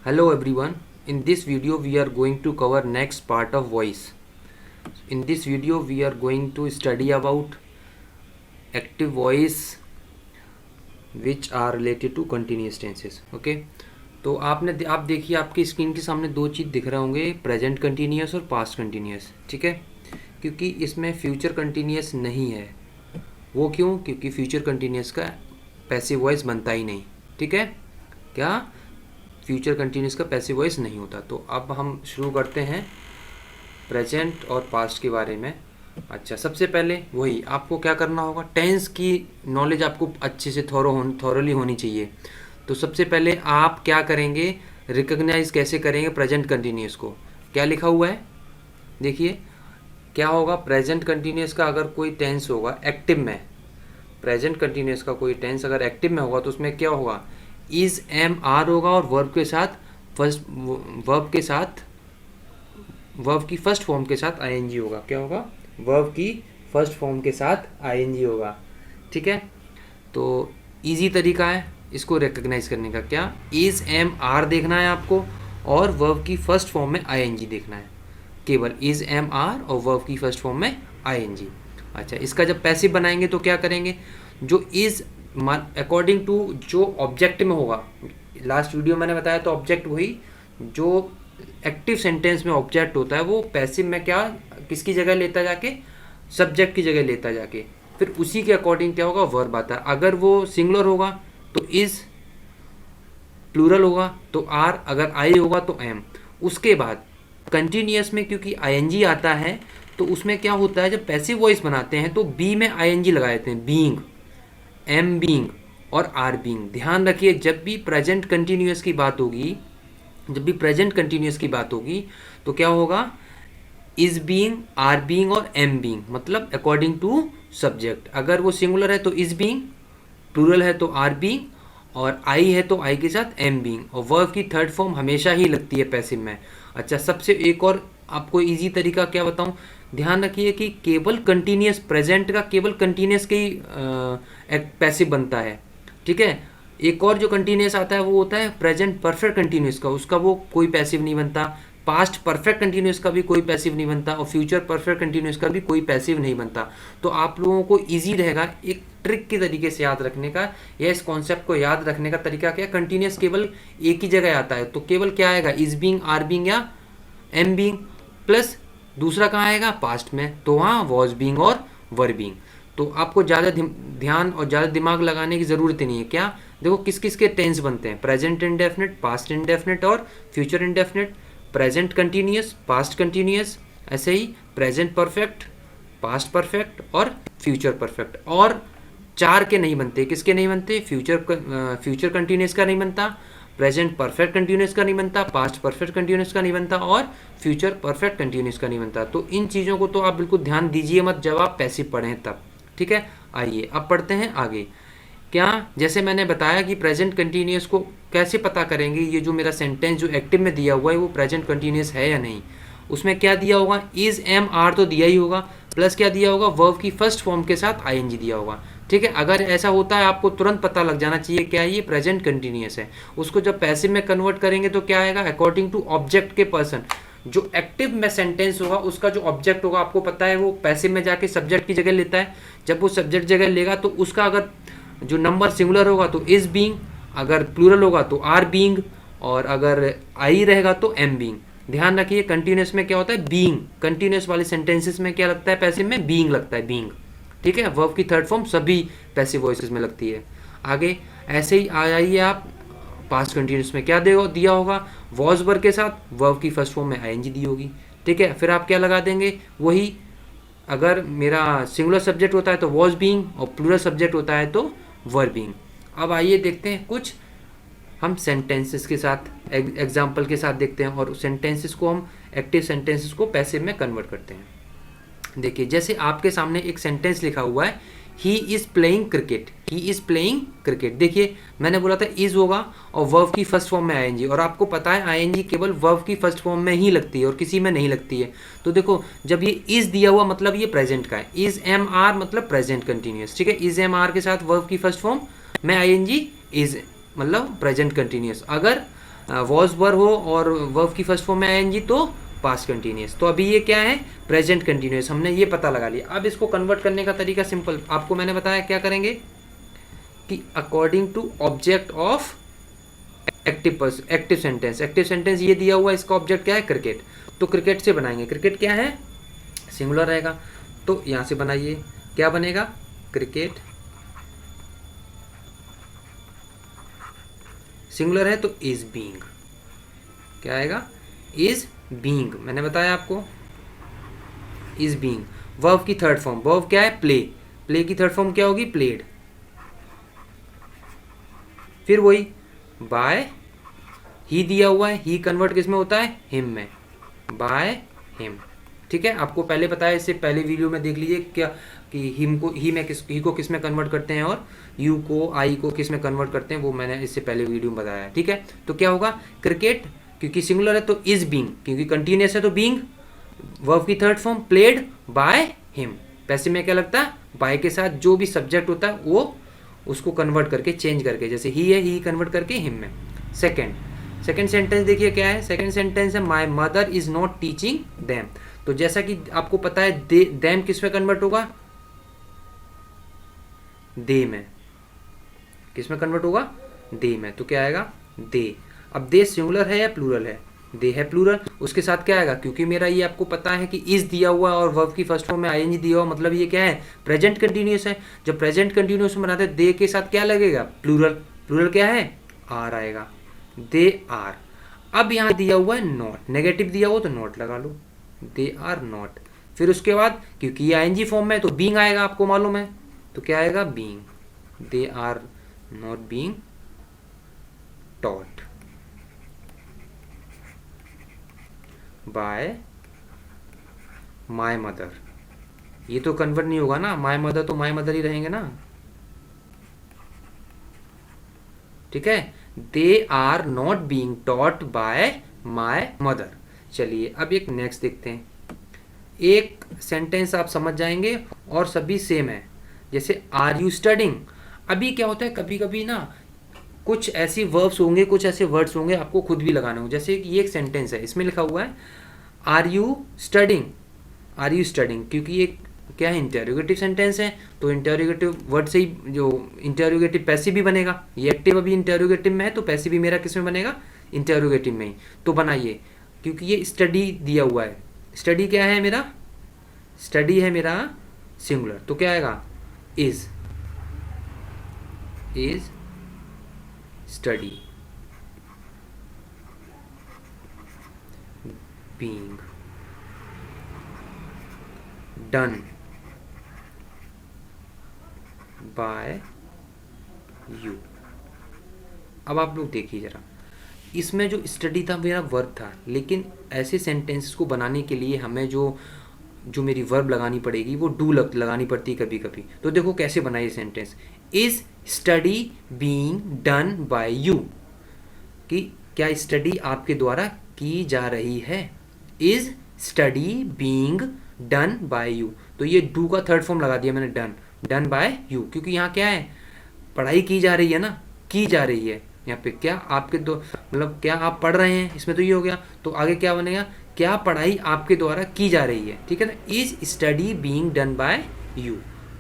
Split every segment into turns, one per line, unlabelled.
Hello everyone. In this video we are going to cover next part of voice. In this video we are going to study about active voice which are related to continuous tenses. Okay. तो आप देखिए आपकी screen के सामने दो चीज़ दिख रहे होंगे, प्रेजेंट कंटिन्यूस और पास्ट कंटिन्यूस. ठीक है, क्योंकि इसमें फ्यूचर कंटिन्यूस नहीं है. वो क्यों? क्योंकि फ्यूचर कंटिन्यूस का पैसिव वॉइस बनता ही नहीं. ठीक है, क्या फ्यूचर कंटिन्यूस का पैसिव वॉइस नहीं होता. तो अब हम शुरू करते हैं प्रेजेंट और पास्ट के बारे में. अच्छा, सबसे पहले वही आपको क्या करना होगा, टेंस की नॉलेज आपको अच्छे से थॉरोली होनी चाहिए. तो सबसे पहले आप क्या करेंगे, रिकॉग्नाइज कैसे करेंगे प्रेजेंट कंटिन्यूस को. क्या लिखा हुआ है देखिए, क्या होगा प्रेजेंट कंटिन्यूस का अगर कोई टेंस होगा एक्टिव में, प्रेजेंट कंटिन्यूस का कोई टेंस अगर एक्टिव में होगा तो उसमें क्या होगा, इज एम आर होगा और वर्ब के साथ वर्ब की फर्स्ट फॉर्म के साथ आईएनजी होगा. क्या होगा, वर्ब की फर्स्ट फॉर्म के साथ आईएनजी होगा. ठीक है, तो इजी तरीका है इसको रिकॉग्नाइज करने का. क्या, इज एम आर देखना है आपको और वर्ब की फर्स्ट फॉर्म में आईएनजी देखना है. केवल इज एम आर और वर्ब की फर्स्ट फॉर्म में आईएनजी. अच्छा, इसका जब पैसिव बनाएंगे तो क्या करेंगे, जो इज अकॉर्डिंग टू जो ऑब्जेक्ट में होगा, लास्ट वीडियो मैंने बताया तो ऑब्जेक्ट वही जो एक्टिव सेंटेंस में ऑब्जेक्ट होता है वो पैसिव में क्या किसकी जगह लेता जाके, सब्जेक्ट की जगह लेता जाके, फिर उसी के अकॉर्डिंग क्या होगा, वर्ब आता है. अगर वो सिंगुलर होगा तो इज, प्लूरल होगा तो आर, अगर आई होगा तो एम. उसके बाद कंटिन्यूअस में क्योंकि आईएनजी आता है तो उसमें क्या होता है, जब पैसिव वॉइस बनाते हैं तो बी में आईएनजी लगा देते हैं, बीइंग, एम बीइंग और आर बीइंग. ध्यान रखिए, जब भी प्रेजेंट कंटिन्यूअस की बात होगी, जब भी प्रेजेंट कंटिन्यूअस की बात होगी तो क्या होगा, इज बीइंग, आर बीइंग और एम बीइंग, मतलब अकॉर्डिंग टू सब्जेक्ट. अगर वो सिंगुलर है तो इज बीइंग, प्लूरल है तो आर बीइंग और आई है तो आई के साथ एम बीइंग. और वर्ब की थर्ड फॉर्म हमेशा ही लगती है पैसिव में. अच्छा, सबसे एक और आपको इजी तरीका क्या बताऊं, ध्यान रखिए कि केवल कंटिन्यूअस, प्रेजेंट का केवल कंटिन्यूअस के ही पैसिव बनता है. ठीक है, एक और जो कंटिन्यूअस आता है वो होता है प्रेजेंट परफेक्ट कंटिन्यूअस का, उसका वो कोई पैसिव नहीं बनता. पास्ट परफेक्ट कंटिन्यूअस का भी कोई पैसिव नहीं बनता और फ्यूचर परफेक्ट कंटिन्यूअस का भी कोई पैसिव नहीं बनता. तो आप लोगों को इजी रहेगा एक ट्रिक के तरीके से याद रखने का, या इस कॉन्सेप्ट को याद रखने का तरीका क्या, कंटिन्यूअस केवल एक ही जगह आता है तो केवल क्या आएगा, इज बीइंग, आर बीइंग या एम बीइंग, प्लस दूसरा कहाँ आएगा, पास्ट में, तो वहाँ वॉज बीइंग और वर बीइंग. तो आपको ज़्यादा ध्यान और ज़्यादा दिमाग लगाने की ज़रूरत नहीं है. क्या, देखो किस किस के टेंस बनते हैं, प्रेजेंट इंडेफिनिट, पास्ट इंडेफिनिट और future indefinite. Present continuous, past continuous, ऐसे ही प्रेजेंट परफेक्ट, पास्ट परफेक्ट और फ्यूचर परफेक्ट. और चार के नहीं बनते, किसके नहीं बनते, फ्यूचर कंटिन्यूअस का नहीं बनता, प्रेजेंट परफेक्ट कंटिन्यूअस का नहीं बनता, पास्ट परफेक्ट कंटिन्यूअस का नहीं बनता और फ्यूचर परफेक्ट कंटिन्यूअस का नहीं बनता. तो इन चीज़ों को तो आप बिल्कुल ध्यान दीजिए मत जब आप पैसिव पढ़ें तब. ठीक है, आइए अब पढ़ते हैं आगे. क्या, जैसे मैंने बताया कि प्रेजेंट कंटिन्यूअस को कैसे पता करेंगे, ये जो मेरा सेंटेंस जो एक्टिव में दिया हुआ है वो प्रेजेंट कंटिन्यूअस है या नहीं. उसमें क्या दिया होगा, इज एम आर तो दिया ही होगा, प्लस क्या दिया होगा, वर्ब की फर्स्ट फॉर्म के साथ आईएनजी दिया होगा. ठीक है, अगर ऐसा होता है आपको तुरंत पता लग जाना चाहिए क्या ये प्रेजेंट कंटिन्यूअस है. उसको जब पैसिव में कन्वर्ट करेंगे तो क्या आएगा, अकॉर्डिंग टू ऑब्जेक्ट के पर्सन. जो एक्टिव में सेंटेंस होगा उसका जो ऑब्जेक्ट होगा आपको पता है वो पैसिव में जाके सब्जेक्ट की जगह लेता है. जब वो सब्जेक्ट जगह लेगा तो उसका अगर जो नंबर सिंगुलर होगा तो इज बीइंग, अगर प्लूरल होगा तो आर बीइंग और अगर आई रहेगा तो एम बीइंग. ध्यान रखिए कंटिन्यूअस में क्या होता है, बीइंग. कंटिन्यूअस वाले सेंटेंसेस में क्या लगता है, पैसिव में बीइंग लगता है, बीइंग. ठीक है, वर्ब की थर्ड फॉर्म सभी पैसिव वॉइसेस में लगती है. आगे ऐसे ही आ जाइए आप, पास्ट कंटिन्यूअस में क्या दिया होगा, वॉज वर्ब के साथ वर्ब की फर्स्ट फॉर्म में आईएनजी दी होगी. ठीक है, फिर आप क्या लगा देंगे, वही अगर मेरा सिंगुलर सब्जेक्ट होता है तो वॉज बीइंग और प्लूरल सब्जेक्ट होता है तो वर बीइंग. अब आइए देखते हैं कुछ हम सेंटेंसेस के साथ एग्जाम्पल के साथ देखते हैं और सेंटेंसेस को हम एक्टिव सेंटेंसेस को पैसिव में कन्वर्ट करते हैं. देखिए, जैसे आपके सामने एक सेंटेंस लिखा हुआ है, he is playing cricket, he is playing cricket. देखिए मैंने बोला था इज होगा और वर्ब की फर्स्ट फॉर्म में आईएनजी, और आपको पता है आईएनजी केवल वर्ब की फर्स्ट फॉर्म में ही लगती है और किसी में नहीं लगती है. तो देखो जब ये इज दिया हुआ मतलब ये प्रेजेंट का है, इज एम आर मतलब प्रेजेंट कंटिन्यूअस. ठीक है, इज एम आर के साथ वर्ब की फर्स्ट फॉर्म में आईएनजी, इज मतलब प्रेजेंट कंटिन्यूअस. अगर वॉज वर्ब हो और वर्ब की फर्स्ट फॉर्म में आईएनजी तो पास्ट कंटिन्यूस। तो अभी ये क्या है, प्रेजेंट कंटिन्यूस, हमने ये पता लगा लिया। अब इसको कन्वर्ट करने का तरीका सिंपल, आपको मैंने बताया क्या करेंगे कि according to object of active sentence. Active sentence ये दिया हुआ है, इसका ऑब्जेक्ट क्या है, क्रिकेट, तो क्रिकेट से बनाएंगे। क्रिकेट क्या है, सिंगुलर रहेगा, तो यहाँ से बनाइए, क्या बनेगा, क्रिकेट सिंगुलर है तो इज बीइंग, क्या आएगा, इज बीइंग, मैंने बताया आपको, इज बीइंग। वर्ब की थर्ड फॉर्म, वर्ब क्या है, प्ले, प्ले की थर्ड फॉर्म क्या होगी, प्लेड। फिर वही बाय, ही दिया हुआ है, ही कन्वर्ट किस में होता है, हिम में, बाय हिम। ठीक है, आपको पहले बताया, इससे पहले वीडियो में देख लीजिए क्या कि हिम को, ही को किस में कन्वर्ट करते हैं और यू को, आई को किस में कन्वर्ट करते हैं, वो मैंने इससे पहले वीडियो में बताया है। ठीक है, तो क्या होगा, क्रिकेट क्योंकि सिंगुलर है तो इज बीइंग, क्योंकि कंटिन्यूस है तो बीइंग, वर्ब की third form played by him. पैसे में क्या लगता है, बाय के साथ जो भी सब्जेक्ट होता है वो उसको कन्वर्ट करके, चेंज करके, जैसे ही है ही कन्वर्ट करके हिम में। सेकेंड सेंटेंस देखिए क्या है, सेकेंड सेंटेंस है my mother is not teaching them. तो जैसा कि आपको पता है देम किस में कन्वर्ट होगा, दे में, किस में कन्वर्ट होगा, दे में, तो क्या आएगा, दे। अब दे सिंगुलर है या प्लूरल है, दे है प्लूरल, उसके साथ क्या आएगा, क्योंकि मेरा ये आपको पता है कि इज दिया हुआ और वर्ब की फर्स्ट फॉर्म में आईएनजी दिया हुआ, मतलब ये क्या है, प्रेजेंट कंटिन्यूस है। जब प्रेजेंट कंटिन्यूस में बनाते हैं दे के साथ क्या लगेगा, प्लूरल, प्लूरल क्या है, आर आएगा, दे आर। अब यहाँ दिया हुआ है नॉट, नेगेटिव दिया हुआ तो नॉट लगा लो, दे आर नॉट। फिर उसके बाद क्योंकि ये आईएनजी फॉर्म में है तो बीइंग आएगा, आपको मालूम है, तो क्या आएगा, being, they are not being taught by my mother. ये तो कन्वर्ट नहीं होगा ना, माय मदर तो माय मदर ही रहेंगे ना। ठीक है, they are not being taught by my mother. चलिए अब एक नेक्स्ट देखते हैं, एक सेंटेंस आप समझ जाएंगे और सभी सेम है, जैसे आर यू स्टडिंग। अभी क्या होता है, कभी कभी ना कुछ ऐसी वर्ब्स होंगे, कुछ ऐसे वर्ड्स होंगे, आपको खुद भी लगाने होंगे। जैसे ये एक सेंटेंस है, इसमें लिखा हुआ है are you studying, are you studying, क्योंकि ये क्या है, इंटरोगेटिव सेंटेंस है, तो इंटरोगेटिव वर्ड से ही जो इंटरोगेटिव पैसिव भी बनेगा। ये एक्टिव अभी इंटरोगेटिव में है तो पैसिव भी मेरा किस में बनेगा, इंटरोगेटिव में ही। तो बनाइए, क्योंकि ये स्टडी दिया हुआ है, स्टडी क्या है मेरा, स्टडी है मेरा सिंगुलर, तो क्या आएगा, is study being done by you। अब आप लोग देखिए जरा, इसमें जो स्टडी था मेरा वर्ब था, लेकिन ऐसे सेंटेंसेस को बनाने के लिए हमें जो मेरी वर्ब लगानी पड़ेगी वो डू लगानी पड़ती है कभी कभी। तो देखो कैसे बनाइए sentence, is study being done by you, कि क्या स्टडी आपके द्वारा की जा रही है, is study being done by you. तो ये डू का थर्ड फॉर्म लगा दिया मैंने, डन बाय यू, क्योंकि यहाँ क्या है, पढ़ाई की जा रही है ना, की जा रही है। यहाँ पे क्या आपके दो, मतलब क्या आप पढ़ रहे हैं, इसमें तो ये हो गया, तो आगे क्या बनेगा, क्या पढ़ाई आपके द्वारा की जा रही है। ठीक है ना, is study being done by you.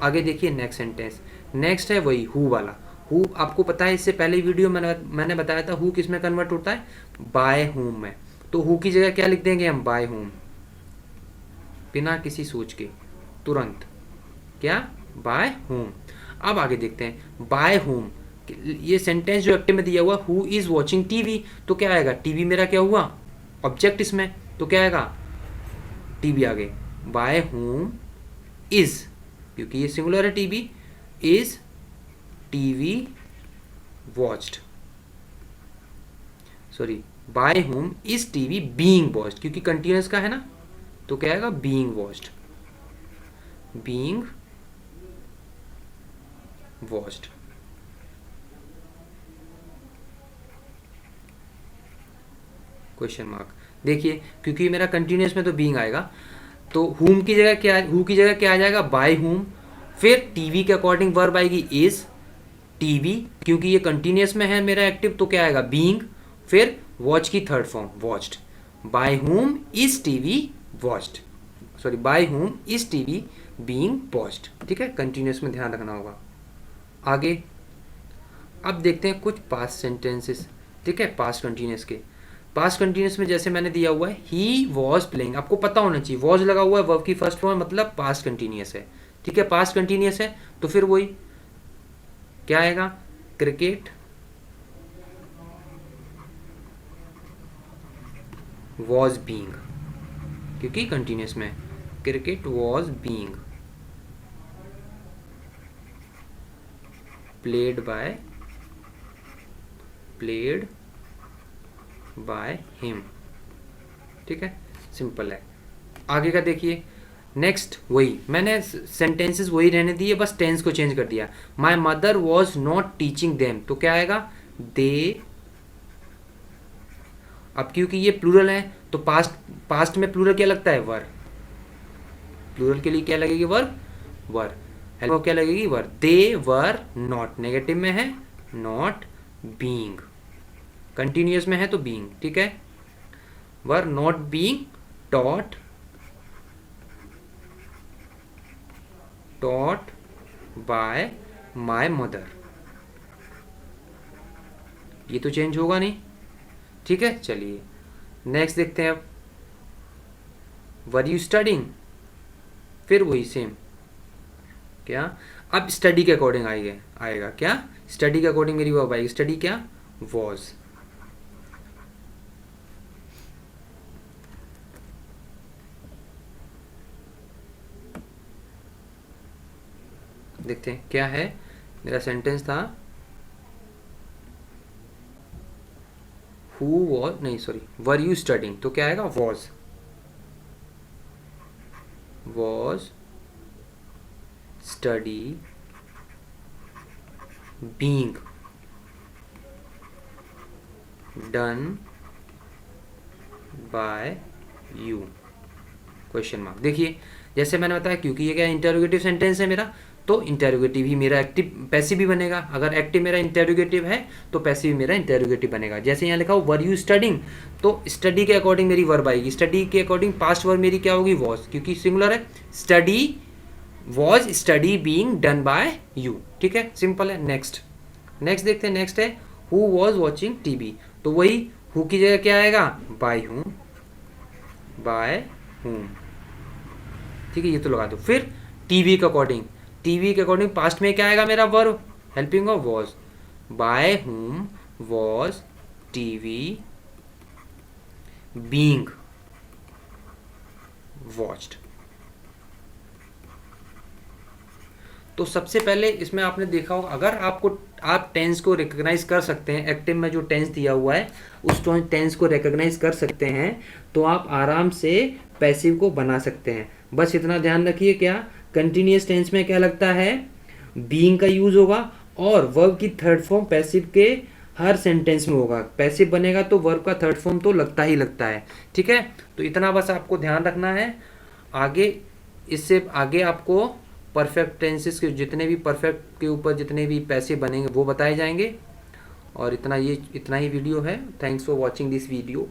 आगे देखिए नेक्स्ट सेंटेंस, नेक्स्ट है वही हु वाला। हु आपको पता है, इससे पहले वीडियो मैंने बताया था हु किस में कन्वर्ट होता है, बाय होम में। तो हु की जगह क्या लिख देंगे हम, बाय होम, बिना किसी सोच के तुरंत, क्या, बाय होम। अब आगे देखते हैं, बाय होम, ये सेंटेंस जो एक्टिव में दिया हुआ, हु इज वॉचिंग टीवी, तो क्या आएगा, टीवी मेरा क्या हुआ, ऑब्जेक्ट इसमें, तो क्या आएगा, टीवी आगे, बाय होम इज, क्योंकि ये सिंगुलर है TV, is TV watched, sorry by whom is TV being watched, क्योंकि कंटिन्यूस का है ना, तो क्या आएगा, being watched, being watched. Question mark, देखिए क्योंकि मेरा कंटिन्यूस में तो बीइंग आएगा, तो हुम की जगह क्या, हु की जगह क्या आ जाएगा, बाय हुम। फिर टीवी के अकॉर्डिंग वर्ब आएगी इज टीवी, क्योंकि ये कंटिन्यूस में है मेरा एक्टिव, तो क्या आएगा, बीइंग। फिर वॉच की third form watched, by whom is TV watched, sorry by whom is TV being watched, ठीक है, कंटिन्यूस में ध्यान रखना होगा। आगे अब देखते हैं कुछ पास्ट सेंटेंसेस, ठीक है, पास्ट कंटिन्यूस के। पास्ट कंटिन्यूस में जैसे मैंने दिया हुआ है ही वॉज प्लेइंग, आपको पता होना चाहिए वॉज लगा हुआ है वर्ब की फर्स्ट फॉर्म मतलब पास्ट कंटिन्यूस है, ठीक है, पास्ट कंटिन्यूस है तो फिर वही क्या आएगा, क्रिकेट वॉज बीइंग, क्योंकि कंटिन्यूस में cricket was being played by him, ठीक है, सिंपल है। आगे का देखिए, नेक्स्ट वही मैंने सेंटेंसेस वही रहने दिए, बस टेंस को चेंज कर दिया। My mother was not teaching them, तो क्या आएगा, दे। अब क्योंकि ये प्लूरल है तो पास्ट में प्लूरल क्या लगता है, वर, प्लूरल के लिए क्या लगेगी, वर, हेल्प क्या लगेगी, वर। दे वर नॉट, नेगेटिव में है नॉट बीइंग, कंटिन्यूअस में है तो बीइंग, ठीक है, were not being taught by my mother, ये तो चेंज होगा नहीं, ठीक है। चलिए नेक्स्ट देखते हैं अब, वर यू स्टडिंग, फिर वही सेम, क्या, अब स्टडी के अकॉर्डिंग आएगा क्या, स्टडी के अकॉर्डिंग मेरी वर्ब आएगी, स्टडी क्या, वॉज। देखते हैं क्या है, मेरा सेंटेंस था हु वॉज, नहीं सॉरी, वर यू स्टडिंग, तो क्या आएगा, was study being done by you, question mark. देखिए जैसे मैंने बताया, क्योंकि ये क्या इंटरोगेटिव सेंटेंस है मेरा, तो इंटरोगेटिव ही मेरा एक्टिव पैसिव भी बनेगा, अगर एक्टिव मेरा इंटरोगेटिव है तो पैसिव मेरा इंटरोगेटिव बनेगा। जैसे यहाँ लिखा हो वर यू स्टडिंग, तो स्टडी के अकॉर्डिंग मेरी वर्ब आएगी, स्टडी के अकॉर्डिंग पास्ट वर्ब मेरी क्या होगी, वॉज, क्योंकि सिंगुलर है, study was study being done by you, ठीक है, सिंपल है। नेक्स्ट देखते हैं, नेक्स्ट है हु वॉज वॉचिंग टीवी, तो वही हु की जगह क्या आएगा, बाय हूम, ठीक है, ये तो लगा दो। फिर टीवी के अकॉर्डिंग पास्ट में क्या आएगा मेरा verb, helping of was, by whom was TV being watched. तो सबसे पहले इसमें आपने देखा होगा, अगर आप टेंस को रिकॉग्नाइज कर सकते हैं, एक्टिव में जो टेंस दिया हुआ है उस टेंस को रिकॉग्नाइज कर सकते हैं, तो आप आराम से पैसिव को बना सकते हैं। बस इतना ध्यान रखिए, क्या कंटिन्यूअस टेंस में क्या लगता है, बीइंग का यूज होगा, और वर्ब की थर्ड फॉर्म पैसिव के हर सेंटेंस में होगा, पैसिव बनेगा तो वर्ब का थर्ड फॉर्म तो लगता ही लगता है, ठीक है। तो इतना बस आपको ध्यान रखना है। आगे इससे आगे आपको परफेक्ट टेंसेस के जितने भी परफेक्ट के ऊपर जितने भी पैसिव बनेंगे वो बताए जाएंगे। और इतना ही वीडियो है। Thanks for watching this video.